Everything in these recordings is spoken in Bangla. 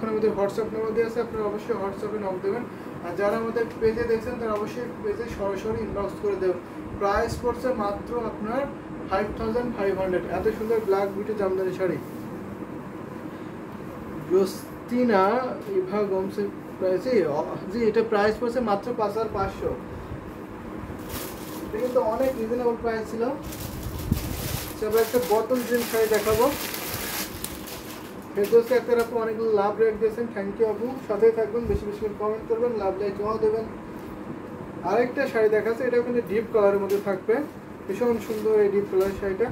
এখানে আমাদের হোয়াটসঅ্যাপ নাম্বার দেওয়া আছে, আপনারা অবশ্যই হোয়াটসঅ্যাপে নক দেবেন। আর যারা আমাদের পেজে দেখছেন তারা অবশ্যই পেজে সরাসরি ইনবক্স করে দেবেন। প্রাইস পড়ছে মাত্র আপনার 5500। এত সুন্দর ব্ল্যাক বিউটি জামদানি শাড়ি ব্লুস্টিনা ইভা গমসের প্রাইসে, জি এটা প্রাইস পড়ছে মাত্র 5500। এটা কিন্তু অনেক রিজনেবল প্রাইস ছিল। আমরা একটা বটল গ্রিন শাড়ি দেখাবো। ফেরদৌসী আক্তার আপু অনেকগুলো লাভ রেট দিয়েছেন, থ্যাংক ইউ আপু। সাথেই থাকবেন, বেশি বেশি করে কমেন্ট করবেন, লাভ লাইক জমা দেবেন। আরেকটা শাড়ি দেখাচ্ছে, এটা কিন্তু ডিপ কালারের মধ্যে থাকবে, ভীষণ সুন্দর এই ডিপ কালার শাড়িটা।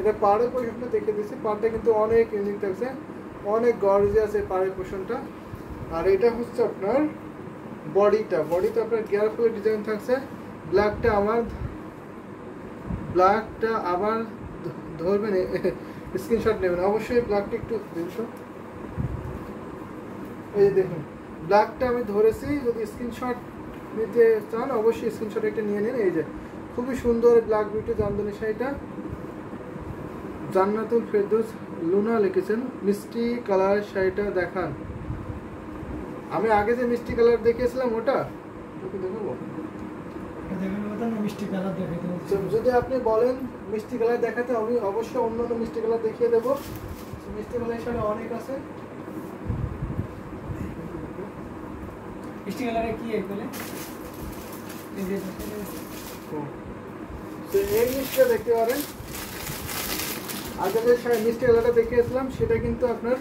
এটা পাড়ের পোর্শনটা দেখে দিচ্ছি, পাড়টা কিন্তু অনেক ইউনিক থাকছে, অনেক গর্জিয়াস এই পাড়ের পোর্শনটা। আর এটা হচ্ছে আপনার বডিটা আপনার গিয়ারফুল ডিজাইন থাকছে। ব্ল্যাকটা আবার ধরবেন, স্ক্রিনশট নেবেন অবশ্যই। ব্ল্যাকটা একটু দেখুন, এই দেখুন ব্ল্যাকটা আমি ধরেছি, যদি স্ক্রিনশট নিতে চান অবশ্যই স্ক্রিনশট একটা নিয়ে নিন। এই যে খুবই সুন্দর ব্ল্যাক বিউটি জামদানি শাড়িটা। জান্নাতুল ফেরদৌস লুনা লিখেছেন মিষ্টি কালার শাড়িটা দেখান। আমি আগে যে মিষ্টি কালার দেখিয়েছিলাম ওটা দেখাবো, যদি আপনি বলেন মিষ্টি কালার দেখাতে আমি অবশ্যই অন্য মিষ্টি কালার দেখিয়ে দেবো। মিষ্টি কালার শাড়ি অনেক আছে। মিষ্টি কালারে কি বলে এই মিষ্টিটা দেখতে পারেন। আগে যে মিষ্টি কালারটা দেখিয়েছিলাম সেটা কিন্তু আপনার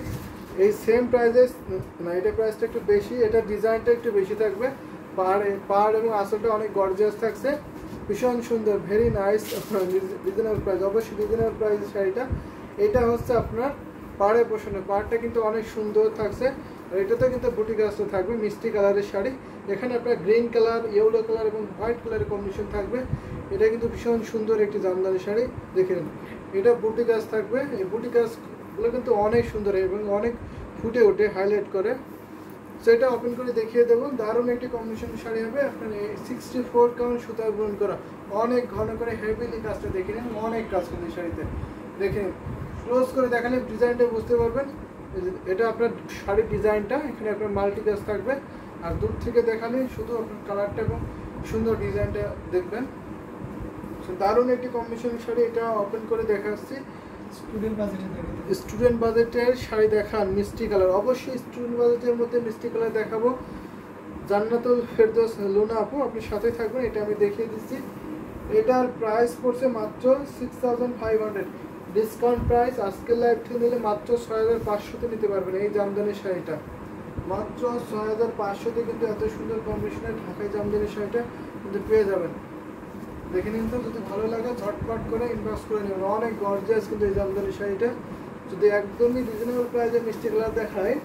এই সেম প্রাইসে না, এটা প্রাইসটা একটু বেশি, এটা ডিজাইনটা একটু বেশি থাকবে। পাড় এবং আসলটা অনেক গর্জিয়াস থাকছে, ভীষণ সুন্দর, ভেরি নাইস, রিজনেবল প্রাইস, অবশ্যই রিজনেবল প্রাইসের শাড়িটা। এটা হচ্ছে আপনার পাড়ের পোষণে, পাড়টা কিন্তু অনেক সুন্দর থাকছে। আর এটাতে কিন্তু বুটি কাজটা থাকবে, মিষ্টি কালারের শাড়ি। এখানে আপনার গ্রিন কালার, ইয়েলো কালার এবং হোয়াইট কালারের কম্বিনেশন থাকবে। এটা কিন্তু ভীষণ সুন্দর একটি জামদানি শাড়ি, দেখে নিন। এটা বুটি কাজ থাকবে, এই বুটি কাজগুলো কিন্তু অনেক সুন্দর এবং অনেক ফুটে ওঠে, হাইলাইট করে। সেটা ওপেন করে দেখিয়ে দেবো। দারুণ একটি কম্বিনেশন শাড়ি হবে। আপনার 64 কাউন্ট সুতায় বুনন করা, অনেক ঘন করে হেভিলি কাজটা দেখে নিন, অনেক কাজ কিন্তু এই শাড়িতে দেখে নিন। ক্লোজ করে দেখালে ডিজাইনটা বুঝতে পারবেন। এটা আপনার শাড়ির ডিজাইনটা, এখানে আপনার মাল্টি কাজ থাকবে। আর দূর থেকে দেখালে শুধু আপনার কালারটা এবং সুন্দর ডিজাইনটা দেখবেন। দারুণ একটি কম্বিনেশন শাড়ি, এটা ওপেন করে দেখাচ্ছি। স্টুডেন্ট বাজেটের শাড়ি দেখান মিষ্টি কালার, অবশ্যই স্টুডেন্ট বাজেটের মধ্যে মিষ্টি কালার দেখাবো। জান্নাতুল ফেরদৌস লুনা আপু আপনি সাথে থাকবেন, এটা আমি দেখিয়ে দিচ্ছি। এটার প্রাইস পড়ছে মাত্র 6500, ডিসকাউন্ট প্রাইস। আজকের লাইভ থেকে নিলে মাত্র 6500-তে নিতে পারবেন এই জামদানি শাড়িটা, মাত্র 6500-তে কিন্তু এত সুন্দর কম্বিনেশনের ঢাকাই জামদানি শাড়িটা কিন্তু পেয়ে যাবেন। দেখে নিন তো, যদি ভালো লাগে ঝটপট করে ইনবক্স করে নেবেন। অনেক গর্জিয়াস কিন্তু এই জামদানি শাড়িটা। যদি একদমই রিজনেবল প্রাইসে মিষ্টি কালার দেখায়,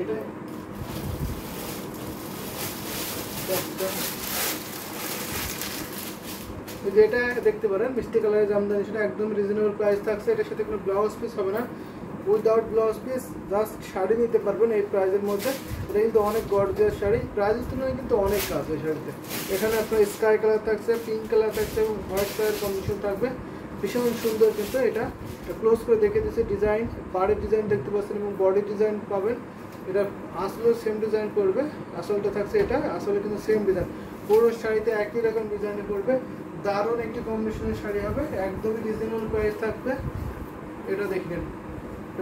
এটা যেটা দেখতে পারেন মিষ্টি কালারের জামদানি, সেটা একদম রিজনেবল প্রাইস থাকছে। এটার সাথে কোনো ব্লাউজ পিস হবে না, without blouse piece just sari নিতে পারবেন এই প্রাইসের মধ্যে। এটা কিন্তু অনেক গর্জিয়াস শাড়ি, প্রাইসের তুলনায় কিন্তু অনেক কাজ এই শাড়িতে। এখানে আপনার স্কাই কালার থাকছে, পিঙ্ক কালার থাকছে এবং হোয়াইট কালার কম্বিনেশন থাকবে, ভীষণ সুন্দর কিন্তু। এটা ক্লোজ করে দেখে দিচ্ছে, ডিজাইন পাড়ের ডিজাইন দেখতে পাচ্ছেন এবং বডি ডিজাইন পাবেন। এটা আসলেও সেম ডিজাইন করবে, আসলটা থাকছে এটা, আসলে কিন্তু সেম ডিজাইন, পুরো শাড়িতে একই রকম ডিজাইনে করবে। দারুণ একটি কম্বিনেশনের শাড়ি হবে, একদমই রিজনেবল প্রাইস থাকবে। এটা দেখেন,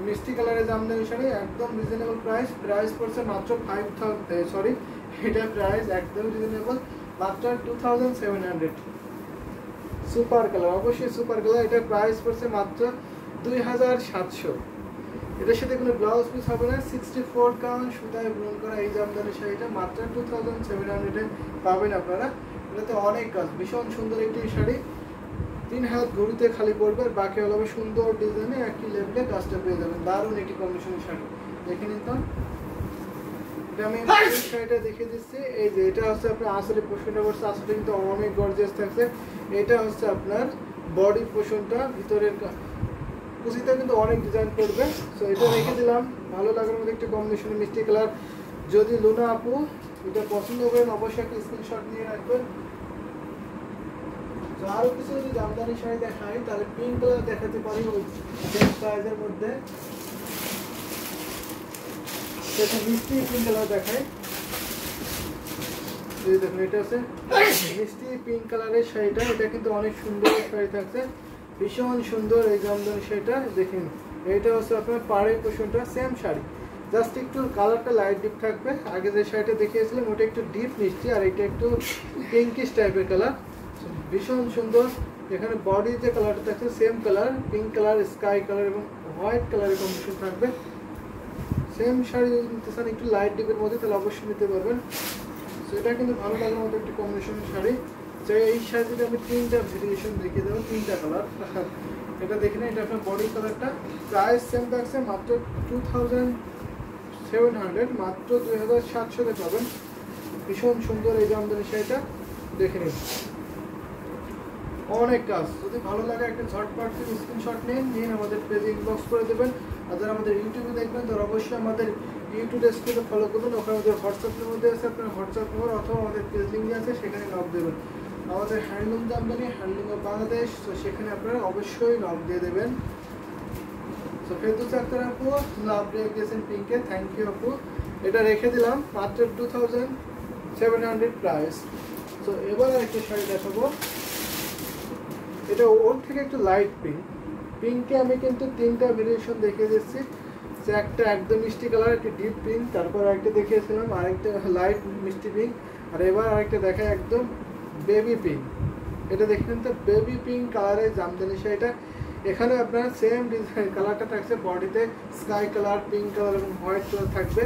মিষ্টি কালারের জামদানি শাড়ি, একদম রিজনেবল প্রাইস। প্রাইস পড়ছে মাত্র 5000, এটা প্রাইস একদম রিজনেবল, মাত্র 2700। সুপার কালার, অবশ্যই সুপার কালার। এটার প্রাইস পড়ছে মাত্র 2700। এটার সাথে কোনো ব্লাউজ পিস হবে না, 64 কাউন্ট সুতায় বুনন করা এই জামদানি শাড়িটা মাত্র 2700-এ পাবেন আপনারা। এটাতে অনেক কাজ, ভীষণ সুন্দর একটি শাড়ি। 3 হাত ঘড়িতে খালি পড়বে, আর বাকি হলো সুন্দর ডিজাইনে একই লেভেলে কাজটা পেয়ে যাবেন। দারুণ একটি কম্বিনেশনের শাড়ি, দেখে নিন তো। এটা আমি শাড়িটা দেখিয়ে দিচ্ছি। এই যে এটা হচ্ছে আপনার আসলে পোর্শনটা পড়ছে, আসলে কিন্তু অনেক গর্জিয়াস থাকছে। এটা হচ্ছে আপনার বডি পোর্শনটা, ভিতরের কুচিতে কিন্তু অনেক ডিজাইন করবে। সো এটা রেখে দিলাম, ভালো লাগার মধ্যে একটি কম্বিনেশনের মিষ্টি কালার। যদি লুনা আপু এটা পছন্দ করেন অবশ্যই একটা স্ক্রিনশট নিয়ে রাখবেন। তো আরও কিছু যদি জামদানি শাড়ি দেখাই, তাহলে পিঙ্ক কালার দেখাতে পারি ওই সেম প্রাইজের মধ্যে। এটা মিষ্টি পিঙ্ক কালার দেখায়। এই দেখুন এটা আছে মিষ্টি পিঙ্ক কালারের শাড়িটা, এটা কিন্তু অনেক সুন্দর শাড়ি থাকছে, ভীষণ সুন্দর এই জামদানি শাড়িটা দেখেন। এইটা হচ্ছে আপনার পাড়ের পোষণটা সেম শাড়ি, জাস্ট একটু কালারটা লাইট ডিপ থাকবে। আগে যে শাড়িটা দেখিয়েছিলাম ওটা একটু ডিপ মিষ্টি, আর এটা একটু পিঙ্কিশ টাইপের কালার, ভীষণ সুন্দর। এখানে বডি যে কালারটা থাকছে same colour, pink colour, sky colour এবং হোয়াইট কালারের কম্বিনেশন থাকবে। সেম শাড়ি যদি নিতে চান একটু লাইট ডিপের মধ্যে তাহলে অবশ্যই নিতে পারবেন। তো এটা কিন্তু ভালো লাগার মতো একটি কম্বিনেশনের শাড়ি। তো এই শাড়িতে আমি 3টা ভেরিয়েশন দেখিয়ে দেবো, 3টা কালার। এটা দেখে নিন, এটা আপনার বডি কালারটা, প্রাইস সেম থাকছে মাত্র 2700, মাত্র 2700 পাবেন। ভীষণ সুন্দর এই জামদানি শাড়িটা দেখে নিন, অনেক কাজ। যদি ভালো লাগে একটা ঝটপট স্ক্রিনশট নিন আমাদের পেজে ইনবক্স করে দেবেন। আর যারা আমাদের ইউটিউবে দেখবেন তারা অবশ্যই আমাদের ইউটিউব ডেস্ককে ফলো করবেন, ওখানে আমাদের হোয়াটসঅ্যাপের মধ্যে আছে, আপনার হোয়াটসঅ্যাপ নম্বর অথবা আমাদের পেজ লিঙ্ক আছে, সেখানে নক দেবেন। আমাদের handloom Jamdani, handloom of Bangladesh, তো সেখানে আপনারা অবশ্যই নক দিয়ে দেবেন। তো ফেরদৌস আক্তার আপু লাভ দিয়েছেন পিঙ্কে, থ্যাংক ইউ আপু। এটা রেখে দিলাম মাত্র 2700 প্রাইস। তো এবার একটা শাড়ি দেখাবো, এটা ওর থেকে একটু লাইট পিঙ্ক। পিঙ্কে আমি কিন্তু 3টা ভেরিয়েশন দেখিয়ে দিচ্ছি, যে একটা একদম মিষ্টি কালার, একটা ডিপ পিঙ্ক, তারপর আরেকটা দেখিয়েছিলাম আরেকটা লাইট মিষ্টি পিঙ্ক, আর এবার আরেকটা দেখায় একদম বেবি পিঙ্ক। এটা দেখেন তো বেবি পিঙ্ক কালারের জামদানি শাড়িটা। এখানে আপনার সেম ডিজাইন কালারটা থাকছে, বডিতে স্কাই কালার, পিঙ্ক কালার এবং হোয়াইট কালার থাকবে।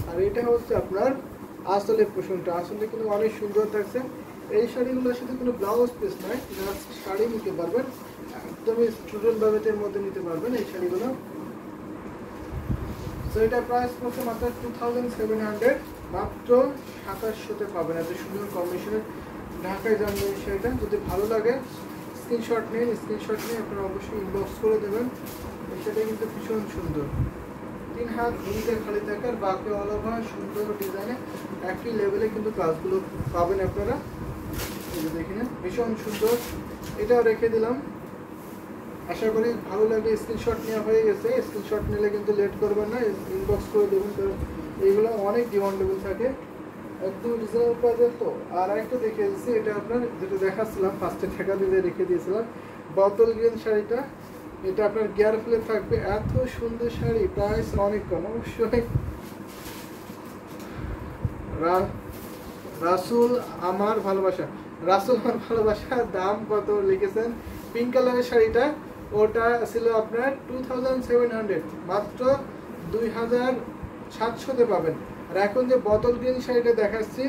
আর এটা হচ্ছে আপনার আসলের পোষণটা, আসলে কিন্তু অনেক সুন্দর থাকছে। এই শাড়িগুলোর সাথে কোনো ব্লাউজ পিস নয়, জাস্ট শাড়ি নিতে পারবেন, একদমই স্টুডেন্ট বাজেটের মধ্যে নিতে পারবেন এই শাড়িগুলো। তো এটা প্রাইস পড়ছে মাত্র 2700, মাত্র 2700-তে পাবেন এত সুন্দর কম্বিনেশনের ঢাকায় জামদানি শাড়িটা। যদি ভালো লাগে স্ক্রিনশট নিয়ে আপনারা অবশ্যই ইনবক্স করে দেবেন। এই শাড়িটা কিন্তু ভীষণ সুন্দর, 3 হাত ঘুরিতে খালি থাকার, বাকি অল ওভার সুন্দর ডিজাইনে একই লেভেলে কিন্তু কাজগুলো পাবেন আপনারা। এই যে দেখে নিন, ভীষণ সুন্দর। এটাও রেখে দিলাম, আশা করি ভালো লাগে। স্ক্রিনশট নেওয়া হয়ে গেছে, স্ক্রিনশট নিলে কিন্তু লেট করবেন না, ইনবক্স করে দেবেন, কারণ এইগুলো অনেক ডিমান্ডেবল থাকে, একদম রিজনেবল প্রাইসে। তো আর একটা দেখিয়ে দিচ্ছি, এটা আপনার যেটা দেখাচ্ছিলাম ফার্স্টে ঠেকা দিয়ে রেখে দিয়েছিলাম, বোতল গ্রিন শাড়িটা। এটা আপনার গিয়ার ফ্লে থাকবে, এত সুন্দর শাড়ি, প্রাইস অনেক কম। অবশ্যই রাসুল আমার ভালোবাসা, দাম কত লিখেছেন? পিঙ্ক কালারের শাড়িটা ওটা ছিল আপনার 2700, মাত্র 2700-তে পাবেন। আর এখন যে বোতল গ্রিন শাড়িটা দেখাচ্ছি